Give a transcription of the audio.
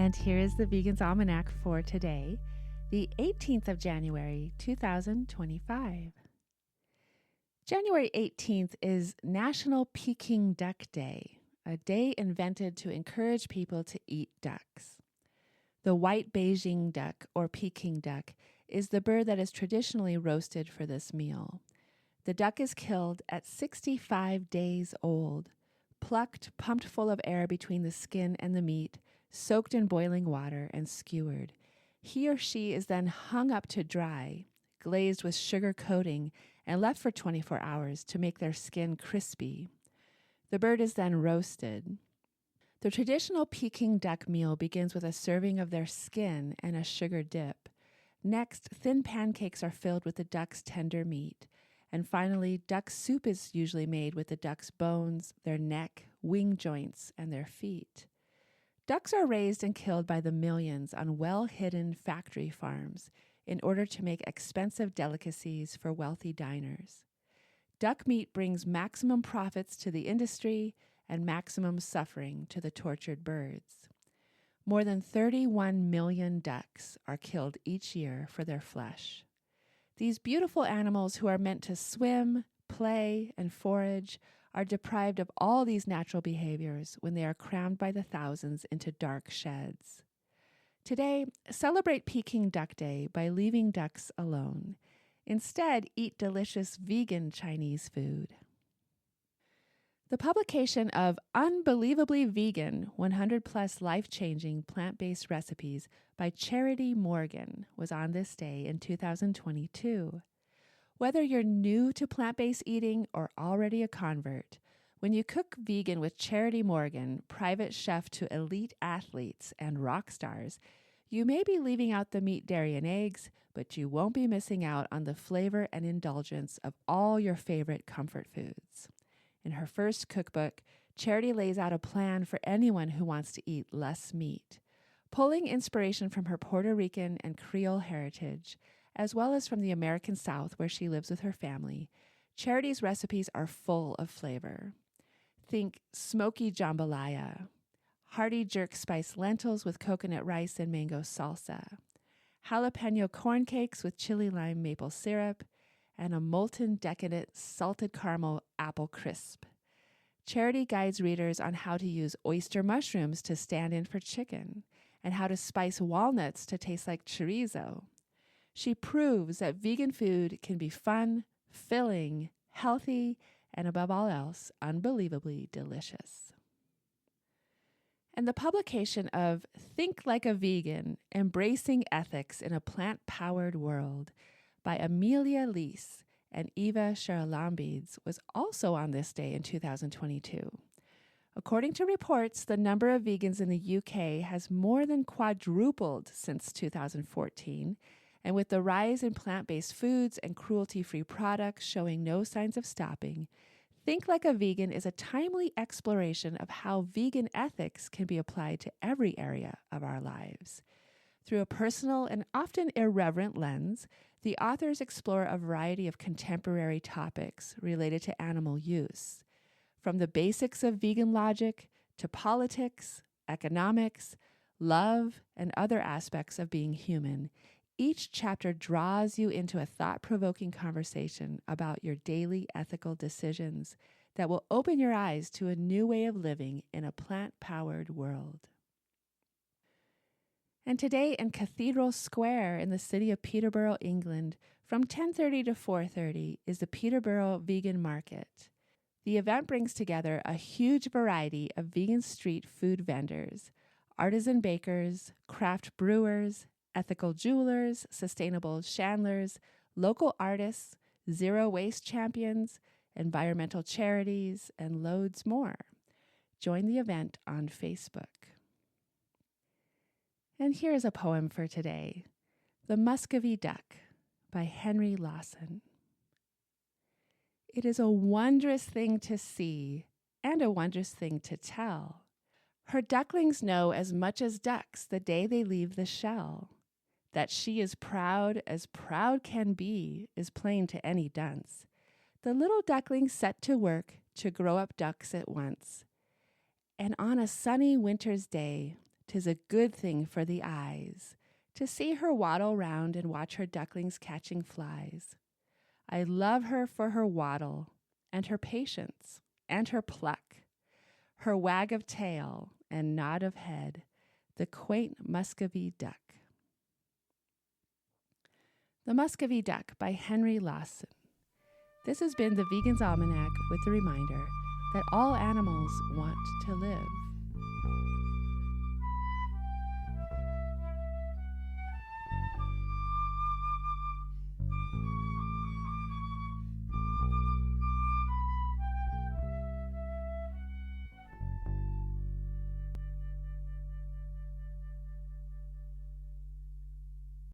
And here is the Vegan's Almanac for today, the 18th of January, 2025. January 18th is National Peking Duck Day, a day invented to encourage people to eat ducks. The white Beijing duck, or Peking duck, is the bird that is traditionally roasted for this meal. The duck is killed at 65 days old, plucked, pumped full of air between the skin and the meat, soaked in boiling water, and skewered. He or she is then hung up to dry, glazed with sugar coating, and left for 24 hours to make their skin crispy. The bird is then roasted. The traditional Peking duck meal begins with a serving of their skin and a sugar dip. Next, thin pancakes are filled with the duck's tender meat. And finally, duck soup is usually made with the duck's bones, their neck, wing joints, and their feet. Ducks are raised and killed by the millions on well-hidden factory farms in order to make expensive delicacies for wealthy diners. Duck meat brings maximum profits to the industry and maximum suffering to the tortured birds. More than 31 million ducks are killed each year for their flesh. These beautiful animals who are meant to swim, play, and forage are deprived of all these natural behaviors when they are crammed by the thousands into dark sheds. Today, celebrate Peking Duck Day by leaving ducks alone. Instead, eat delicious vegan Chinese food. The publication of Unbelievably Vegan 100+ life-changing plant-based recipes by Charity Morgan was on this day in 2022. Whether you're new to plant-based eating or already a convert, when you cook vegan with Charity Morgan, private chef to elite athletes and rock stars, you may be leaving out the meat, dairy, and eggs, but you won't be missing out on the flavor and indulgence of all your favorite comfort foods. In her first cookbook, Charity lays out a plan for anyone who wants to eat less meat. Pulling inspiration from her Puerto Rican and Creole heritage, as well as from the American South where she lives with her family, Charity's recipes are full of flavor. Think smoky jambalaya, hearty jerk spice lentils with coconut rice and mango salsa, jalapeno corn cakes with chili lime maple syrup, and a molten decadent salted caramel apple crisp. Charity guides readers on how to use oyster mushrooms to stand in for chicken, and how to spice walnuts to taste like chorizo. She proves that vegan food can be fun, filling, healthy, and above all else, unbelievably delicious. And the publication of Think Like a Vegan, Embracing Ethics in a Plant-Powered World by Emilia, Leese, and Eva Charalambides was also on this day in 2022. According to reports, the number of vegans in the UK has more than quadrupled since 2014, and with the rise in plant-based foods and cruelty-free products showing no signs of stopping, Think Like a Vegan is a timely exploration of how vegan ethics can be applied to every area of our lives. Through a personal and often irreverent lens, the authors explore a variety of contemporary topics related to animal use, from the basics of vegan logic to politics, economics, love, and other aspects of being human. Each chapter draws you into a thought-provoking conversation about your daily ethical decisions that will open your eyes to a new way of living in a plant-powered world. And today in Cathedral Square in the city of Peterborough, England, from 10:30 to 4:30 is the Peterborough Vegan Market. The event brings together a huge variety of vegan street food vendors, artisan bakers, craft brewers, ethical jewelers, sustainable chandlers, local artists, zero waste champions, environmental charities, and loads more. Join the event on Facebook. And here is a poem for today, The Muscovy Duck by Henry Lawson. It is a wondrous thing to see and a wondrous thing to tell. Her ducklings know as much as ducks the day they leave the shell. That she is proud as proud can be is plain to any dunce. The little ducklings set to work to grow up ducks at once. And on a sunny winter's day, 'Tis a good thing for the eyes to see her waddle round and watch her ducklings catching flies. I love her for her waddle, and her patience, and her pluck, her wag of tail and nod of head, the quaint Muscovy duck. The Muscovy Duck by Henry Lawson. This has been the Vegan's Almanac with the reminder that all animals want to live.